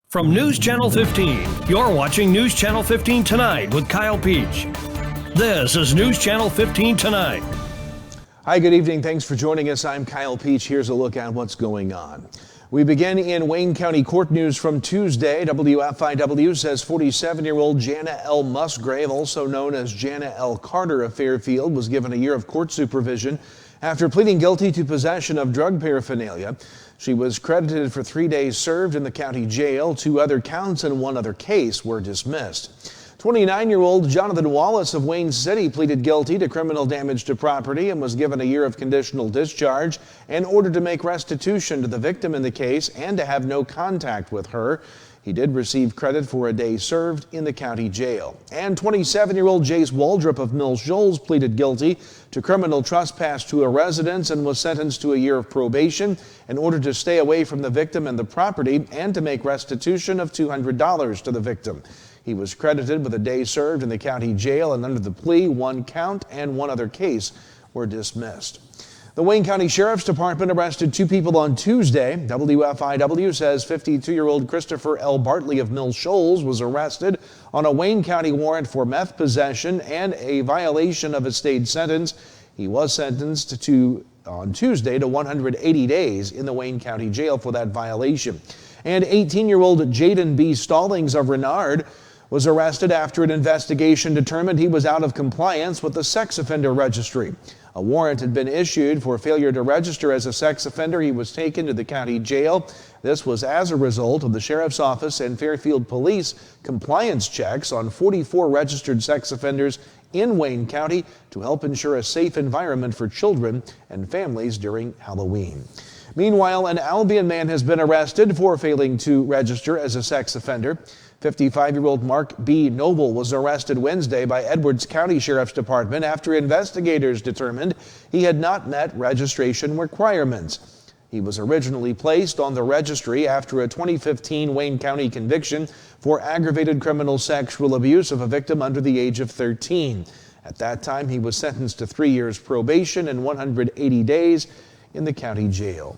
From News Channel 15, you're watching News Channel 15 Tonight with Kyle Peach. This is News Channel 15 Tonight. Hi, good evening. Thanks for joining us. I'm Kyle Peach. Here's a look at what's going on. We begin in Wayne County court news from Tuesday. WFIW says 47-year-old Jana L. Musgrave, also known as Jana L. Carter of Fairfield, was given a year of court supervision after pleading guilty to possession of drug paraphernalia. She was credited for 3 days served in the county jail. 2 other counts and 1 other case were dismissed. 29-year-old Jonathan Wallace of Wayne City pleaded guilty to criminal damage to property and was given a year of conditional discharge in order to make restitution to the victim in the case and to have no contact with her. He did receive credit for a day served in the county jail. And 27-year-old Jace Waldrop of Mill Shoals pleaded guilty to criminal trespass to a residence and was sentenced to a year of probation in order to stay away from the victim and the property and to make restitution of $200 to the victim. He was credited with a day served in the county jail, and under the plea, 1 count and 1 other case were dismissed. The Wayne County Sheriff's Department arrested 2 people on Tuesday. WFIW says 52-year-old Christopher L. Bartley of Mill Shoals was arrested on a Wayne County warrant for meth possession and a violation of a state sentence. He was sentenced on Tuesday to 180 days in the Wayne County Jail for that violation. And 18-year-old Jaden B. Stallings of Renard was arrested after an investigation determined he was out of compliance with the sex offender registry. A warrant had been issued for failure to register as a sex offender. He was taken to the county jail. This was as a result of the Sheriff's Office and Fairfield Police compliance checks on 44 registered sex offenders in Wayne County to help ensure a safe environment for children and families during Halloween. Meanwhile, an Albion man has been arrested for failing to register as a sex offender. 55-year-old Mark B. Noble was arrested Wednesday by Edwards County Sheriff's Department after investigators determined he had not met registration requirements. He was originally placed on the registry after a 2015 Wayne County conviction for aggravated criminal sexual abuse of a victim under the age of 13. At that time, he was sentenced to 3 years probation and 180 days in the county jail.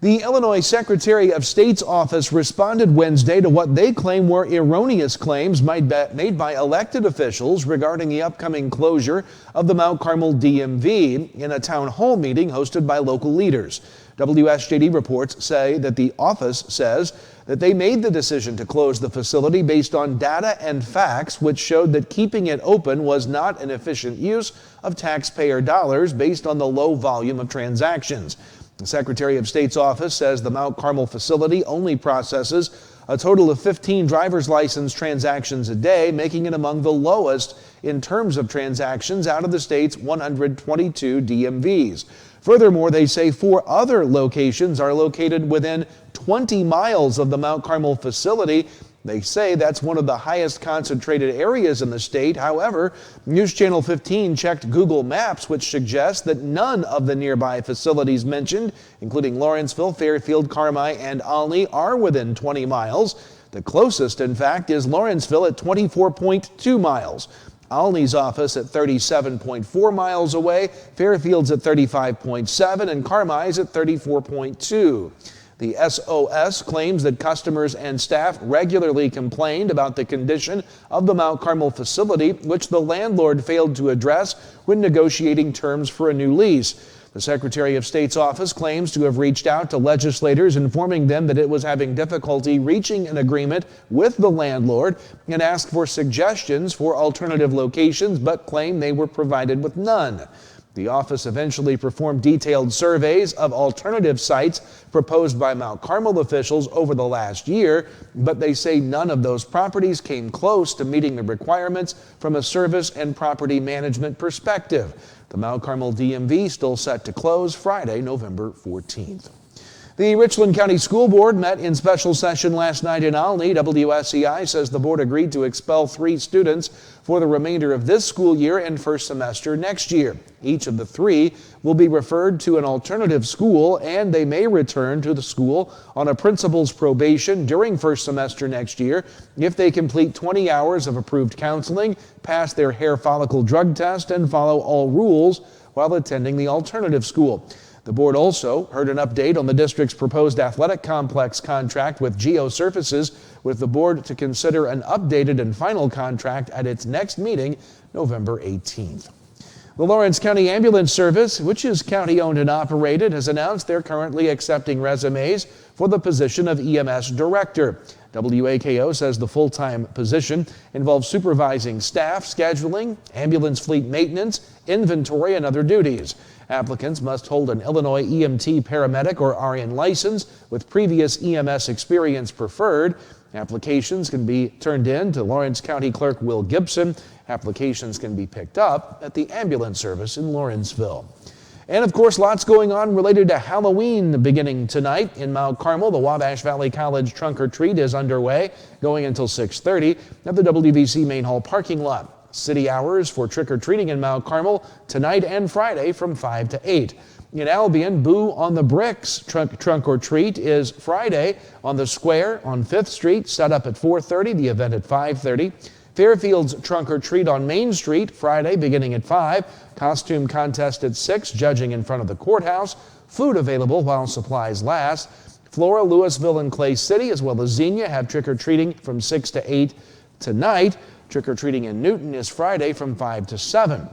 The Illinois Secretary of State's office responded Wednesday to what they claim were erroneous claims made by elected officials regarding the upcoming closure of the Mount Carmel DMV in a town hall meeting hosted by local leaders. WSJD reports say that the office says that they made the decision to close the facility based on data and facts which showed that keeping it open was not an efficient use of taxpayer dollars based on the low volume of transactions. The Secretary of State's office says the Mount Carmel facility only processes a total of 15 driver's license transactions a day, making it among the lowest in terms of transactions out of the state's 122 DMVs. Furthermore, they say 4 other locations are located within 20 miles of the Mount Carmel facility. They say that's one of the highest concentrated areas in the state. However, News Channel 15 checked Google Maps, which suggests that none of the nearby facilities mentioned, including Lawrenceville, Fairfield, Carmel, and Olney, are within 20 miles. The closest, in fact, is Lawrenceville at 24.2 miles. Olney's office at 37.4 miles away, Fairfield's at 35.7, and Carmi's at 34.2. The SOS claims that customers and staff regularly complained about the condition of the Mount Carmel facility, which the landlord failed to address when negotiating terms for a new lease. The Secretary of State's office claims to have reached out to legislators, informing them that it was having difficulty reaching an agreement with the landlord and asked for suggestions for alternative locations, but claimed they were provided with none. The office eventually performed detailed surveys of alternative sites proposed by Mount Carmel officials over the last year, but they say none of those properties came close to meeting the requirements from a service and property management perspective. The Mount Carmel DMV still set to close Friday, November 14th. The Richland County School Board met in special session last night in Olney. WSEI says the board agreed to expel 3 students for the remainder of this school year and first semester next year. Each of the 3 will be referred to an alternative school, and they may return to the school on a principal's probation during first semester next year if they complete 20 hours of approved counseling, pass their hair follicle drug test, and follow all rules while attending the alternative school. The board also heard an update on the district's proposed athletic complex contract with Geosurfaces, with the board to consider an updated and final contract at its next meeting, November 18th. The Lawrence County Ambulance Service, which is county-owned and operated, has announced they're currently accepting resumes for the position of EMS Director. WAKO says the full-time position involves supervising staff, scheduling, ambulance fleet maintenance, inventory, and other duties. Applicants must hold an Illinois EMT paramedic or RN license with previous EMS experience preferred. Applications can be turned in to Lawrence County Clerk Will Gibson. Applications can be picked up at the ambulance service in Lawrenceville. And of course, lots going on related to Halloween beginning tonight in Mount Carmel. The Wabash Valley College Trunk or Treat is underway, going until 6:30 at the WVC Main Hall parking lot. City hours for trick-or-treating in Mount Carmel tonight and Friday from 5 to 8. In Albion, Boo on the Bricks trunk or treat is Friday on the square on 5th Street, set up at 4:30, the event at 5:30. Fairfield's trunk or treat on Main Street, Friday beginning at 5. Costume contest at 6, judging in front of the courthouse. Food available while supplies last. Flora, Louisville, and Clay City, as well as Xenia, have trick-or-treating from 6 to 8 tonight. Trick-or-treating in Newton is Friday from 5 to 7.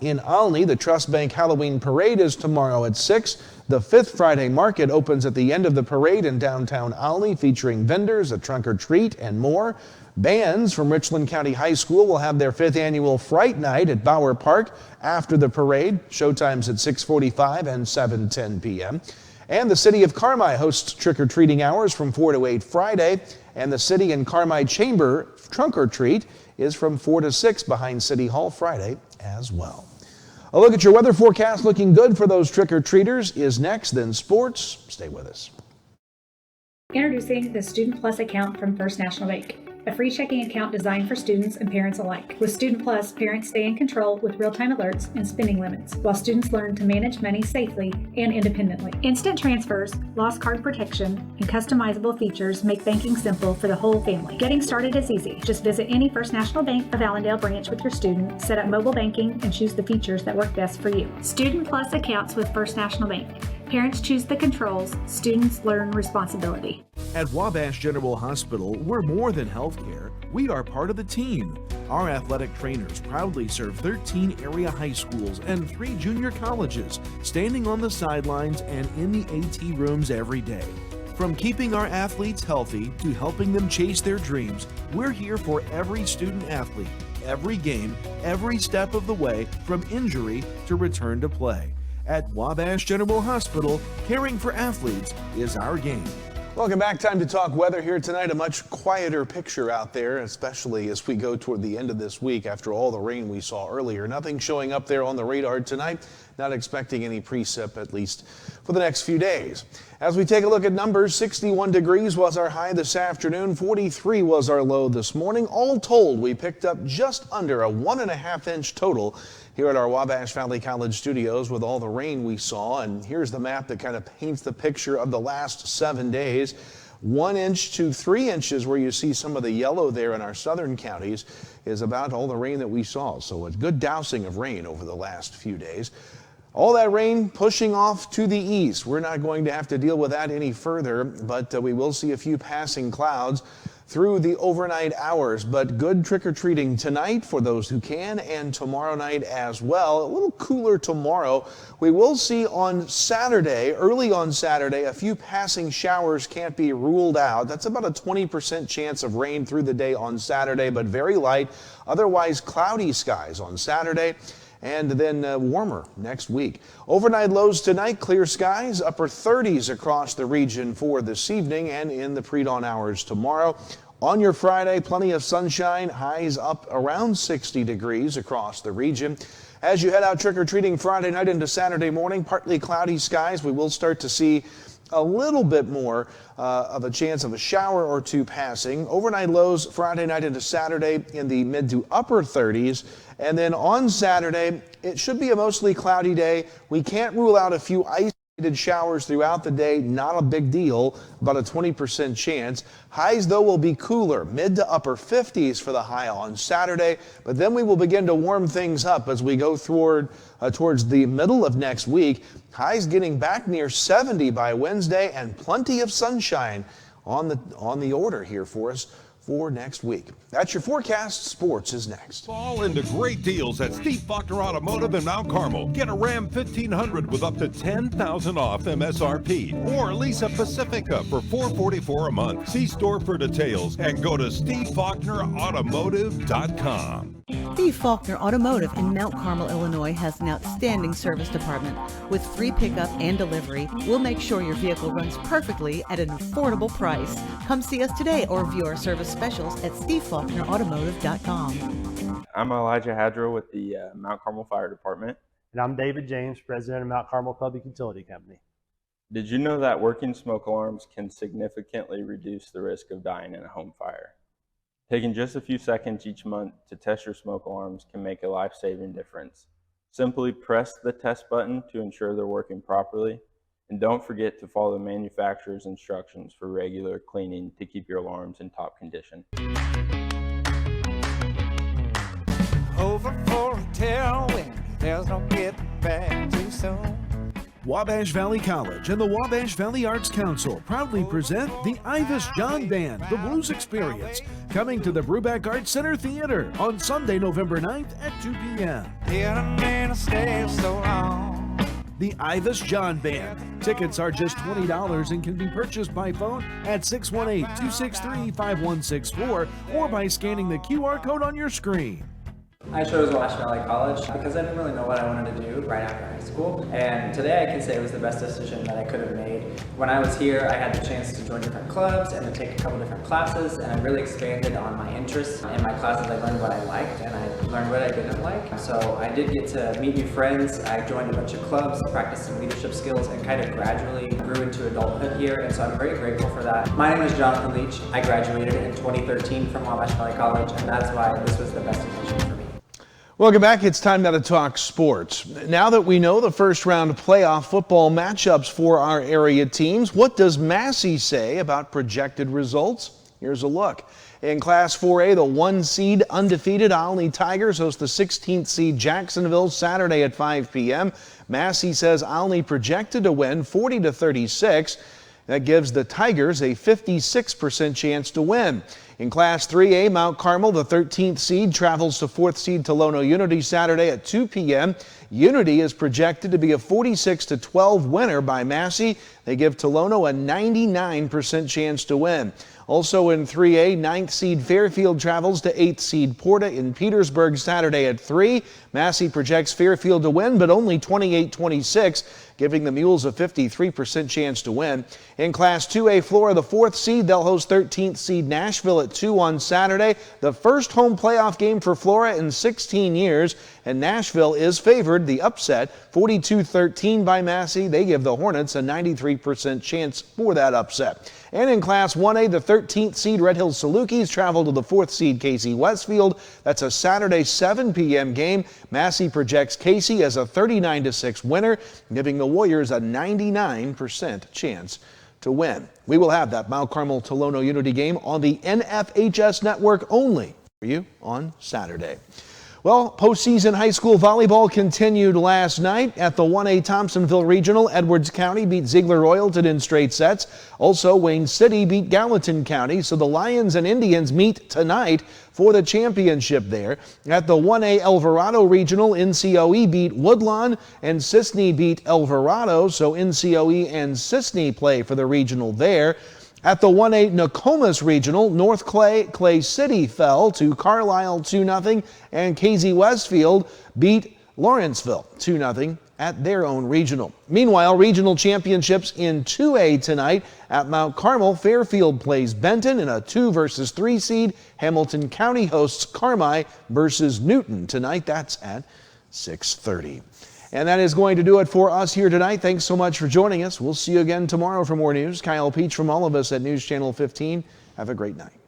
In Olney, the Trust Bank Halloween Parade is tomorrow at 6. The Fifth Friday Market opens at the end of the parade in downtown Olney, featuring vendors, a trunk or treat, and more. Bands from Richland County High School will have their 5th annual Fright Night at Bauer Park after the parade. Showtimes at 6:45 and 7:10 p.m. And the City of Carmel hosts trick-or-treating hours from 4 to 8 Friday. And the City and Carmel Chamber Trunk or Treat is from 4 to 6 behind City Hall Friday as well. A look at your weather forecast, looking good for those trick-or-treaters, is next, then sports. Stay with us. Introducing the Student Plus account from First National Bank, a free checking account designed for students and parents alike. With Student Plus, parents stay in control with real-time alerts and spending limits, while students learn to manage money safely and independently. Instant transfers, lost card protection, and customizable features make banking simple for the whole family. Getting started is easy. Just visit any First National Bank of Allendale branch with your student, set up mobile banking, and choose the features that work best for you. Student Plus accounts with First National Bank. Parents choose the controls, students learn responsibility. At Wabash General Hospital, we're more than healthcare. We are part of the team. Our athletic trainers proudly serve 13 area high schools and 3 junior colleges, standing on the sidelines and in the AT rooms every day. From keeping our athletes healthy to helping them chase their dreams, we're here for every student athlete, every game, every step of the way, from injury to return to play. At Wabash General Hospital, caring for athletes is our game. Welcome back. Time to talk weather here tonight. A much quieter picture out there, especially as we go toward the end of this week after all the rain we saw earlier. Nothing showing up there on the radar tonight. Not expecting any precip, at least for the next few days. As we take a look at numbers, 61 degrees was our high this afternoon. 43 was our low this morning. All told, we picked up just under a 1.5-inch total here at our Wabash Valley College studios with all the rain we saw. And here's the map that kind of paints the picture of the last 7 days. 1 inch to 3 inches, where you see some of the yellow there in our southern counties, is about all the rain that we saw. So a good dousing of rain over the last few days. All that rain pushing off to the east. We're not going to have to deal with that any further, but we will see a few passing clouds through the overnight hours. But good trick-or-treating tonight for those who can, and tomorrow night as well. A little cooler tomorrow. We will see on Saturday, early on Saturday, a few passing showers can't be ruled out. That's about a 20% chance of rain through the day on Saturday, but very light. Otherwise, cloudy skies on Saturday, and then warmer next week. Overnight lows tonight, clear skies, upper 30s across the region for this evening and in the pre-dawn hours tomorrow. On your Friday, plenty of sunshine, highs up around 60 degrees across the region. As you head out trick-or-treating Friday night into Saturday morning, partly cloudy skies. We will start to see a little bit more of a chance of a shower or two passing. Overnight lows Friday night into Saturday in the mid to upper 30s. And then on Saturday, it should be a mostly cloudy day. We can't rule out a few ice Showers throughout the day, not a big deal, about a 20% chance. Highs, though, will be cooler, mid to upper 50s for the high on Saturday, but then we will begin to warm things up as we go towards the middle of next week. Highs getting back near 70 by Wednesday, and plenty of sunshine on the order here for us for next week. That's your forecast. Sports is next. Fall into great deals at Steve Faulkner Automotive in Mount Carmel. Get a Ram 1500 with up to $10,000 off MSRP, or lease a Pacifica for $444 a month. See store for details and go to SteveFaulknerAutomotive.com. Steve Faulkner Automotive in Mount Carmel, Illinois has an outstanding service department. With free pickup and delivery, we'll make sure your vehicle runs perfectly at an affordable price. Come see us today or view our service specials at SteveFaulknerAutomotive.com. I'm Elijah Hadrow with the Mount Carmel Fire Department. And I'm David James, president of Mount Carmel Public Utility Company. Did you know that working smoke alarms can significantly reduce the risk of dying in a home fire? Taking just a few seconds each month to test your smoke alarms can make a life-saving difference. Simply press the test button to ensure they're working properly, and don't forget to follow the manufacturer's instructions for regular cleaning to keep your alarms in top condition. Over for a tailwind, there's no getting back too soon. Wabash Valley College and the Wabash Valley Arts Council proudly present the Ivis John Band, The Blues Experience, coming to the Brubeck Arts Center Theater on Sunday, November 9th at 2 p.m. The Ivis John Band. Tickets are just $20 and can be purchased by phone at 618-263-5164 or by scanning the QR code on your screen. I chose Wabash Valley College because I didn't really know what I wanted to do right after high school, and today I can say it was the best decision that I could have made. When I was here, I had the chance to join different clubs and to take a couple different classes, and I really expanded on my interests. In my classes, I learned what I liked and I learned what I didn't like. So I did get to meet new friends. I joined a bunch of clubs, practiced some leadership skills, and kind of gradually grew into adulthood here, and so I'm very grateful for that. My name is Jonathan Leach. I graduated in 2013 from Wabash Valley College, and that's why this was the best decision for me. Welcome back. It's time now to talk sports. Now that we know the first round playoff football matchups for our area teams, what does Massey say about projected results? Here's a look. In Class 4A, the 1 seed undefeated Olney Tigers host the 16th seed Jacksonville Saturday at 5 p.m. Massey says Olney projected to win 40-36. That gives the Tigers a 56% chance to win. In Class 3A, Mount Carmel, the 13th seed, travels to 4th seed Tolono Unity Saturday at 2 p.m. Unity is projected to be a 46-12 winner by Massey. They give Tolono a 99% chance to win. Also in 3A, 9th seed Fairfield travels to 8th seed Porta in Petersburg Saturday at 3. Massey projects Fairfield to win, but only 28-26, giving the Mules a 53% chance to win. In Class 2A, Flora, the 4th seed, they'll host 13th seed Nashville at 2 on Saturday. The first home playoff game for Flora in 16 years, and Nashville is favored, the upset, 42-13 by Massey. They give the Hornets a 93% chance for that upset. And in Class 1A, the 13th seed Red Hills Salukis travel to the 4th seed Casey Westfield. That's a Saturday 7 p.m. game. Massey projects Casey as a 39-6 winner, giving the Warriors a 99% chance to win. We will have that Mount Carmel Tolono Unity game on the NFHS network only for you on Saturday. Well, postseason high school volleyball continued last night at the 1A Thompsonville Regional. Edwards County beat Ziegler-Royalton in straight sets. Also, Wayne City beat Gallatin County. So the Lions and Indians meet tonight for the championship there. At the 1A Alvarado Regional, NCOE beat Woodlawn and Sisney beat Alvarado. So NCOE and Sisney play for the regional there. At the 1A Nokomis Regional, North Clay City fell to Carlisle 2-0, and KZ Westfield beat Lawrenceville 2-0 at their own regional. Meanwhile, regional championships in 2A tonight at Mount Carmel. Fairfield plays Benton in a 2 versus 3 seed. Hamilton County hosts Carmi versus Newton tonight. That's at 6:30. And that is going to do it for us here tonight. Thanks so much for joining us. We'll see you again tomorrow for more news. Kyle Peach from all of us at News Channel 15. Have a great night.